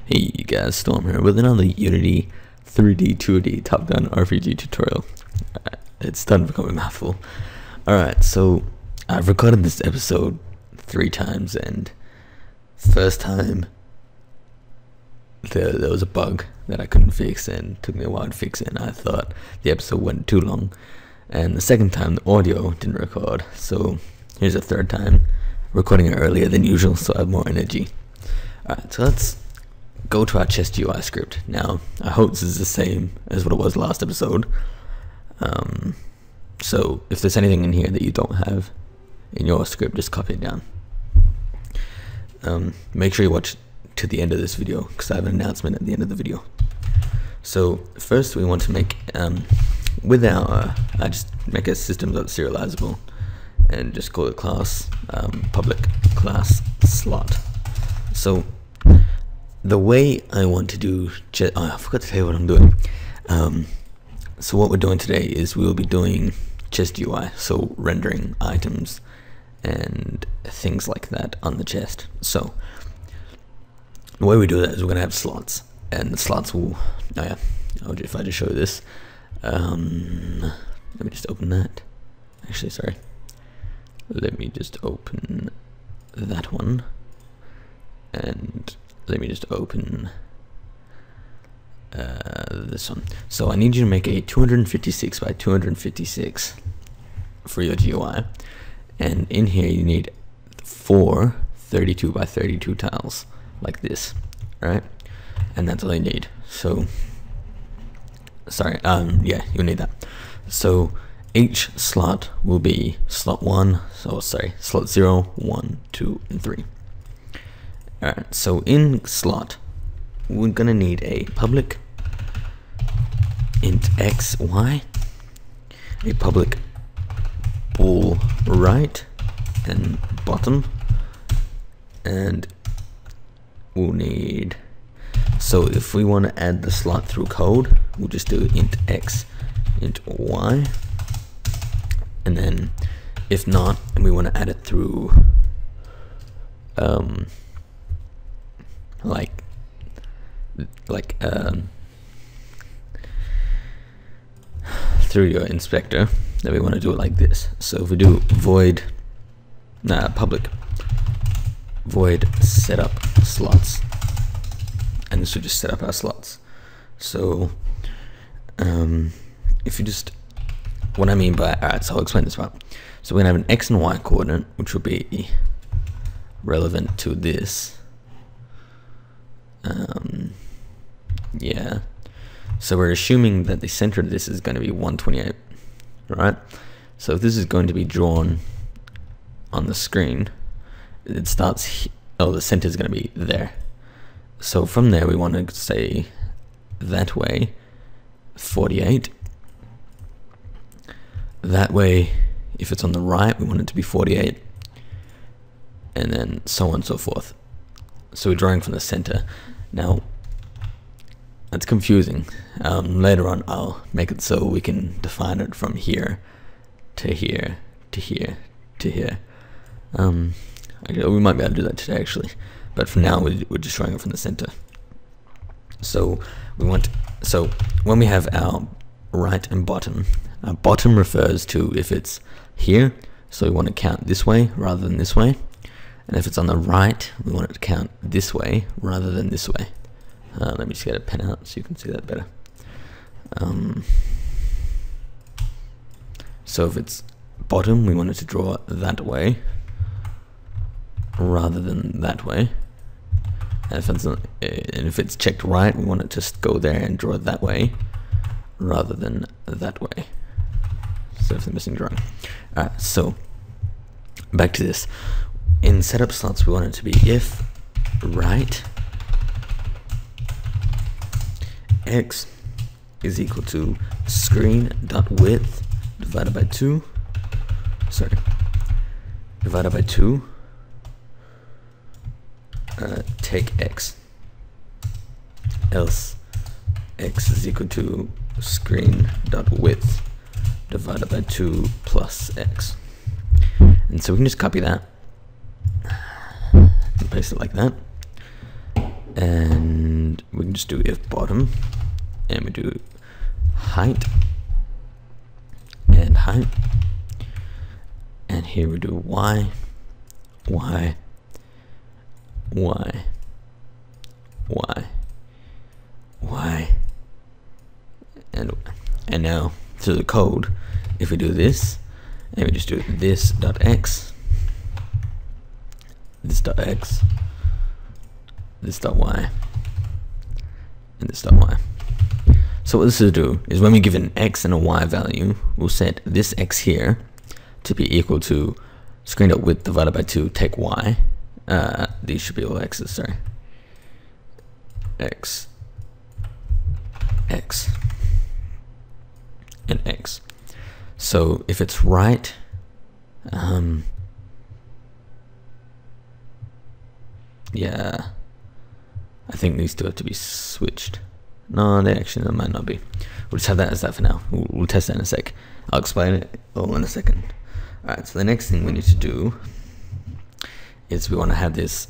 Hey guys, Storm here with another Unity 3D 2D top-down RPG tutorial. It's done becoming a mouthful. Alright, so I've recorded this episode 3 times, and first time there was a bug that I couldn't fix and it took me a while to fix it, and I thought the episode went too long. And the second time the audio didn't record, so here's a third time, recording it earlier than usual so I have more energy. Alright, so let's go to our chest UI script. Now, I hope this is the same as what it was last episode. So if there's anything in here that you don't have in your script, just copy it down. Make sure you watch to the end of this video, because I have an announcement at the end of the video. So first we want to make, with our, I just make a system.serializable and just call it class, public class slot. So the way I want to do, I forgot to tell you what I'm doing. So what we're doing today is we will be doing chest UI, so rendering items and things like that on the chest. So the way we do that is we're going to have slots, and the slots will, if I just show you this, let me just open that. Actually, sorry. Let me just open that one, and let me just open this one. So I need you to make a 256 by 256 for your GUI, and in here you need 4 32 by 32 tiles like this, right? And that's all you need. So sorry, yeah, you'll need that. So each slot will be slot 1, so sorry, slot 0, 1, 2, and 3. Alright, so in slot, we're gonna need a public int x, y, a public bool right and bottom, and we'll need, so if we want to add the slot through code, we'll just do int x, int y, and then if not, and we want to add it through through your inspector, then we want to do it like this. So if we do void public void setup slots, and this will just set up our slots. So if you just, what I mean by, alright, so I'll explain this part. So we're gonna have an x and y coordinate, which will be relevant to this. Yeah, so we're assuming that the center of this is going to be 128, right? So if this is going to be drawn on the screen, it starts, the center is going to be there. So from there we want to say that way 48, that way if it's on the right we want it to be 48, and then so on and so forth. So we're drawing from the center. Now that's confusing. Later on I'll make it so we can define it from here to here to here to here. We might be able to do that today actually, but for now we're just drawing it from the center. So we want, so when we have our right and bottom, our bottom refers to if it's here, so we want to count this way rather than this way. And if it's on the right, we want it to count this way rather than this way. Let me just get a pen out so you can see that better. So if it's bottom, we want it to draw that way rather than that way. And if it's checked right, we want it to go there and draw that way rather than that way. So if the missing drawing. Alright, so back to this. In setup slots, we want it to be if right x is equal to screen.width divided by 2, take x, else x is equal to screen.width divided by 2 plus x. And so we can just copy that, paste it like that, and and we can just do if bottom, and we do height and height, and here we do y, y, y, y, y, and now through the code, if we do this, and we just do this dot x, this dot x, this dot y, and this dot y. So what this will do is when we give an x and a y value, we'll set this x here to be equal to screen.width divided by 2, take y. These should be all x's, sorry. X, x, and x. So if it's right, yeah, I think these two have to be switched. No, they might not be. We'll just have that as that for now. We'll test that in a sec. I'll explain it all in a second. Alright, so the next thing we need to do is we want to have this,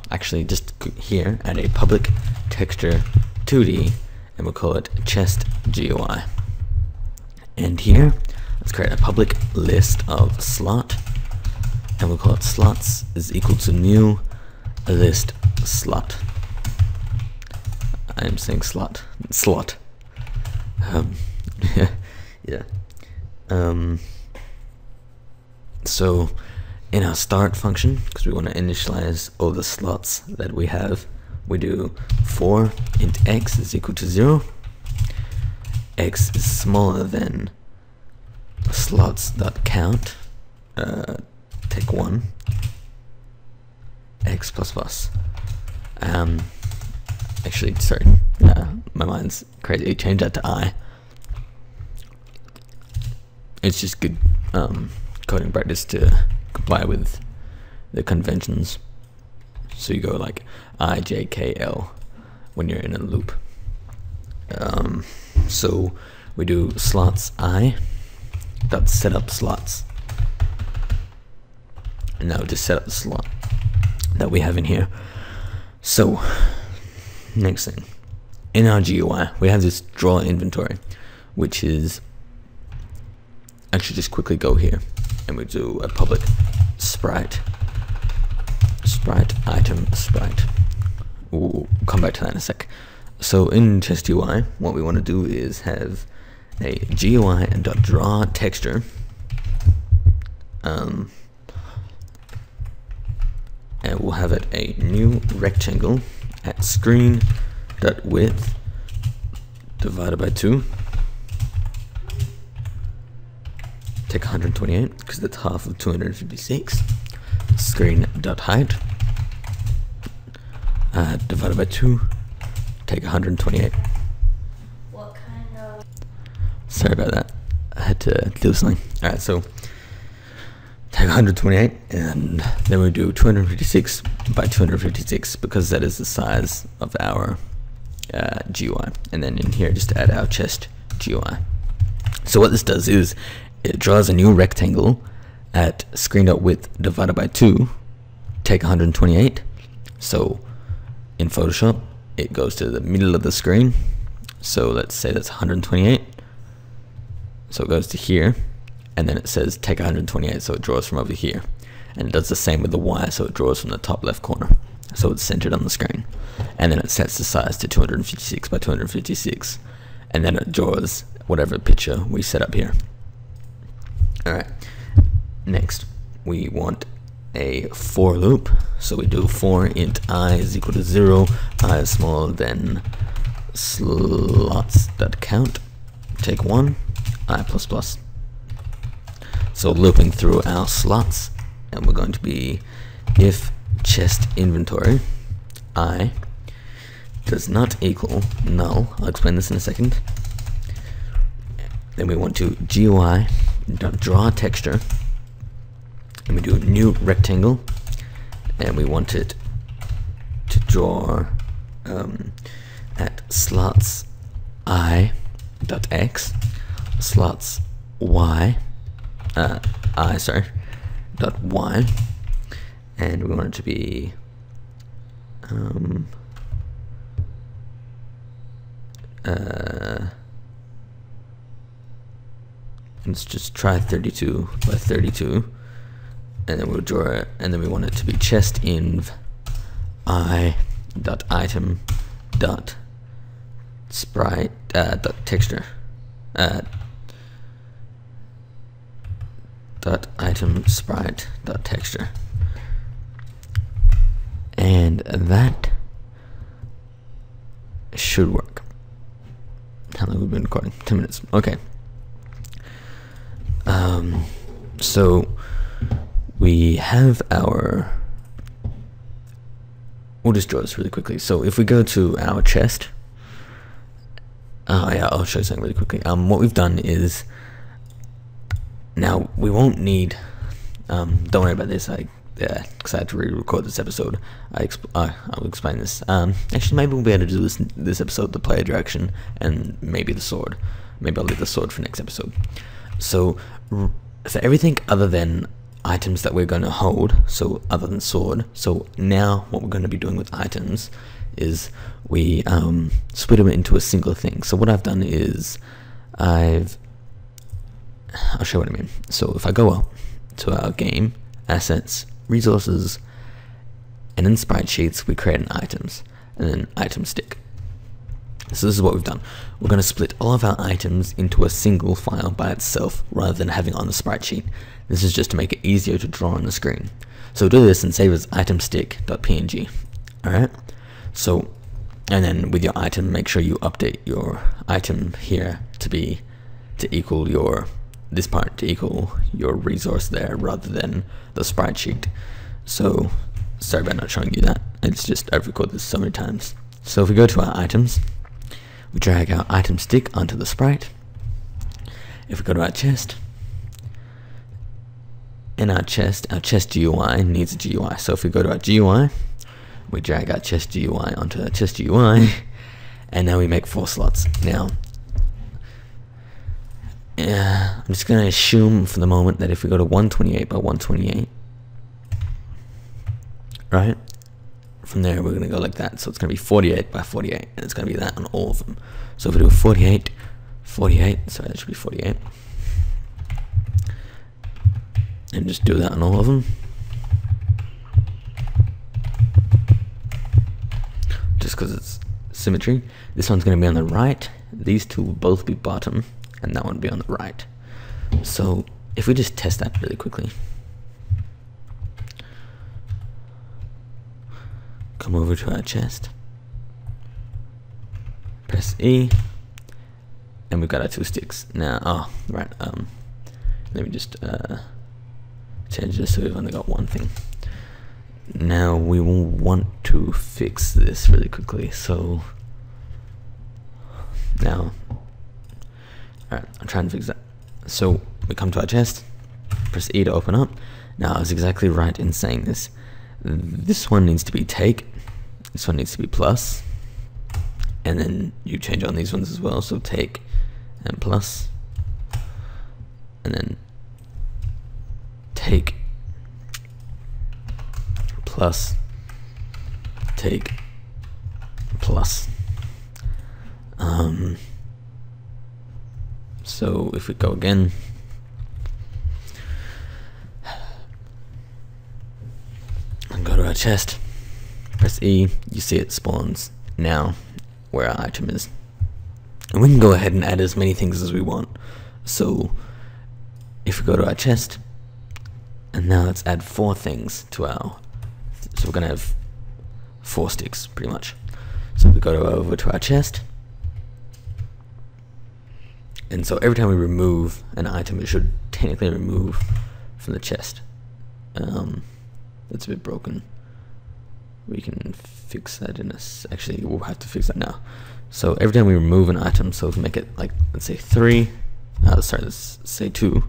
actually just here, add a public texture 2D, and we'll call it chest GUI. And here, let's create a public list of slot, and we'll call it slots is equal to new list slot. I'm saying slot. Yeah. So in our start function, because we want to initialize all the slots that we have, we do for int x is equal to 0. X is smaller than slots.count, take 1, x plus plus. Actually, sorry, my mind's crazy. Change that to I. It's just good coding practice to comply with the conventions. So you go like I, J, K, L when you're in a loop. So we do slots I dot setup slots, and now just set up the slot that we have in here. So next thing, in our GUI we have this draw inventory, which is actually just quickly go here and we do a public sprite item sprite. We'll come back to that in a sec. So in chest UI, what we want to do is have a GUI and .draw texture, and we'll have it a new rectangle at screen.width divided by 2, take 128 because that's half of 256, screen.height divided by 2, take 128. What kind of... Sorry about that, I had to do something. Alright, so take 128 and then we do 256 by 256 because that is the size of our GUI, and then in here just add our chest GUI. So what this does is it draws a new rectangle at screen.width divided by 2, take 128. So in Photoshop it goes to the middle of the screen, so let's say that's 128, so it goes to here, and then it says take 128, so it draws from over here, and it does the same with the Y, so it draws from the top left corner, so it's centered on the screen, and then it sets the size to 256 by 256, and then it draws whatever picture we set up here. Alright, next we want a for loop, so we do for int I is equal to 0, I is smaller than slots.count, take 1, I plus plus. So looping through our slots, and we're going to be if chest inventory I does not equal null. I'll explain this in a second. Then we want to GUI draw texture, and we do a new rectangle, and we want it to draw at slots I dot x, slots y dot y, and we want it to be let's just try 32 by 32, and then we'll draw it, and then we want it to be chest inv I dot item dot sprite dot texture dot item sprite dot texture, and that should work. How long have we been recording? 10 minutes. Okay. So we have our, we'll just draw this really quickly. So if we go to our chest, yeah, I'll show you something really quickly. What we've done is, now we won't need, don't worry about this, because I had to re-record this episode. I'll explain this. Actually, maybe we'll be able to do this episode, the player direction, and maybe the sword. Maybe I'll leave the sword for next episode. So for everything other than items that we're going to hold, so other than sword, so now what we're going to be doing with items is we split them into a single thing. So what I've done is I'll show you what I mean. So if I go up to our game, assets, resources, and in sprite sheets we create an items, and then item stick. So this is what we've done. We're going to split all of our items into a single file by itself rather than having on the sprite sheet. This is just to make it easier to draw on the screen. So do this and save as itemstick.png. Alright, so, and then with your item, make sure you update your item here to equal your, this part to equal your resource there rather than the sprite sheet. So sorry about not showing you that. It's just, I've recorded this so many times. So if we go to our items, we drag our item stick onto the sprite. If we go to our chest, in our chest GUI needs a GUI. So if we go to our GUI, we drag our chest GUI onto our chest GUI, and now we make 4 slots. Now, I'm just going to assume for the moment that if we go to 128 by 128, right? From there we're going to go like that, so it's going to be 48 by 48, and it's going to be that on all of them. So if we do 48, 48, sorry, that should be 48, and just do that on all of them, just because it's symmetry. This one's going to be on the right, these two will both be bottom, and that one will be on the right. So if we just test that really quickly, come over to our chest, press E, and we've got our 2 sticks. Now, oh, right, let me just change this so we've only got one thing. Now we will want to fix this really quickly, so now, alright, I'm trying to fix that. So we come to our chest, press E to open up. Now I was exactly right in saying this. This one needs to be take, this one needs to be plus, and then you change on these ones as well, so take and plus, and then take plus, take plus. So if we go again, and go to our chest, press E, you see it spawns now where our item is. And we can go ahead and add as many things as we want. So if we go to our chest, and now let's add 4 things to our, so we're gonna have 4 sticks pretty much. So we go over to our chest, and so every time we remove an item, it should technically remove from the chest. That's a bit broken. We can fix that in actually we'll have to fix that now. So every time we remove an item, so if we make it like, let's say 3, sorry, let's say 2,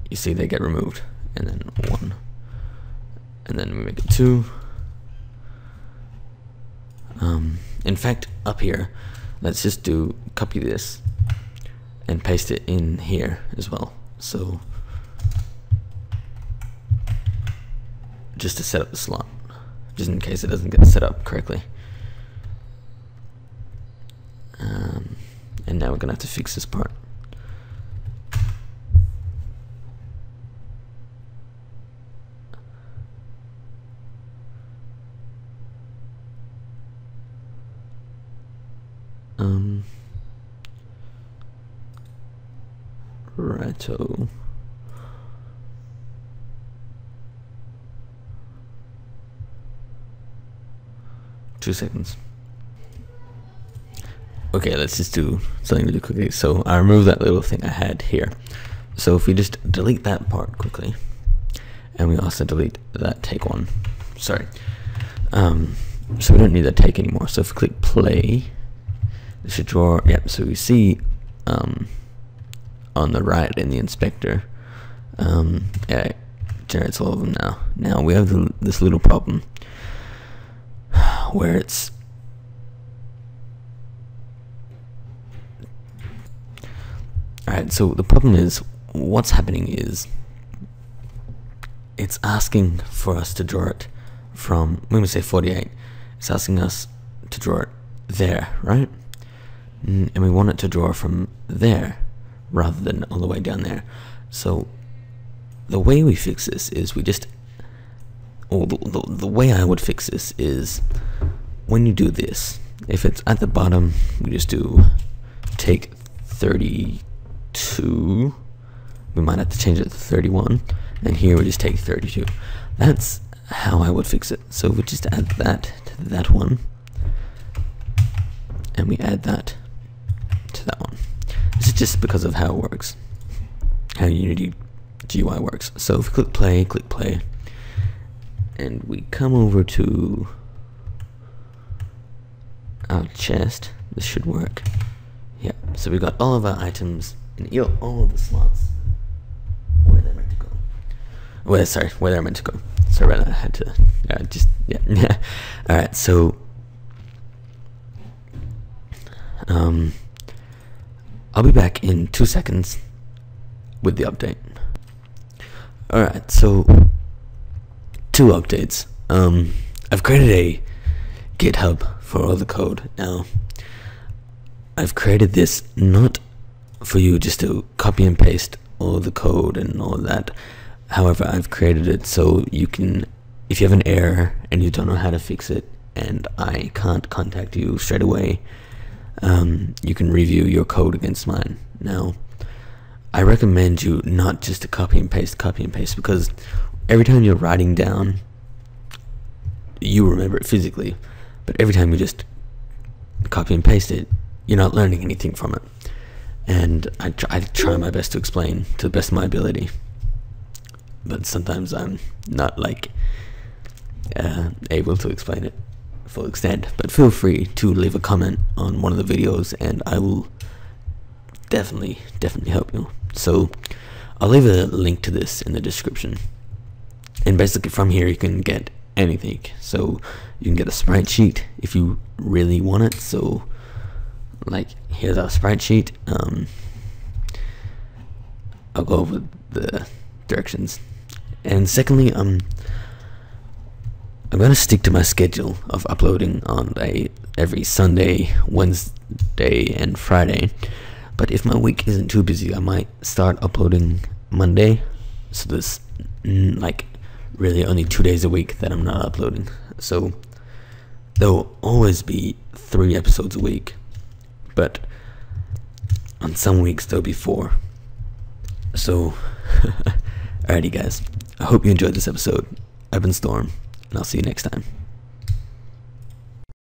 you see they get removed, and then 1, and then we make it 2. In fact, up here, let's just copy this and paste it in here as well. So just to set up the slot, just in case it doesn't get set up correctly. now we're gonna have to fix this part. Righto. Two seconds. Okay, let's just do something really quickly. So I removed that little thing I had here. So if we just delete that part quickly, and we also delete that take one. Sorry. So we don't need that take anymore. So if we click play, it should draw. Yep. So we see on the right in the inspector, yeah, it generates all of them now. Now we have this little problem where it's alright. So the problem is, what's happening is it's asking for us to draw it from, when we say 48, it's asking us to draw it there, right? And we want it to draw from there rather than all the way down there. So the way we fix this is we just, or the way I would fix this is, when you do this, if it's at the bottom, we just do take 32. We might have to change it to 31, and here we just take 32. That's how I would fix it. So we just add that to that one, and we add that to that one. This is just because of how it works, how Unity GUI works. So if we click play, and we come over to our chest, this should work. Yeah, so we've got all of our items in all of the slots where they're meant to go. Where they're meant to go. Sorry about that, I had to, yeah. Alright, so I'll be back in 2 seconds with the update. Alright, so 2 updates. I've created a GitHub for all the code. Now, I've created this not for you just to copy and paste all the code and all that. However, I've created it so you can, if you have an error and you don't know how to fix it, and I can't contact you straight away, you can review your code against mine. Now, I recommend you not just to copy and paste, because every time you're writing down, you remember it physically, but every time you just copy and paste it, you're not learning anything from it. And I try my best to explain to the best of my ability, but sometimes I'm not able to explain it full extent. But feel free to leave a comment on one of the videos, and I will definitely help you. So I'll leave a link to this in the description, and basically from here you can get anything. So you can get a sprite sheet if you really want it. So like, here's our sprite sheet. I'll go over the directions. And secondly, I'm gonna stick to my schedule of uploading on every Sunday, Wednesday, and Friday. But if my week isn't too busy, I might start uploading Monday. So there's like really only 2 days a week that I'm not uploading. So there'll always be 3 episodes a week, but on some weeks there'll be 4. So alrighty guys, I hope you enjoyed this episode. I've been Storm, and I'll see you next time.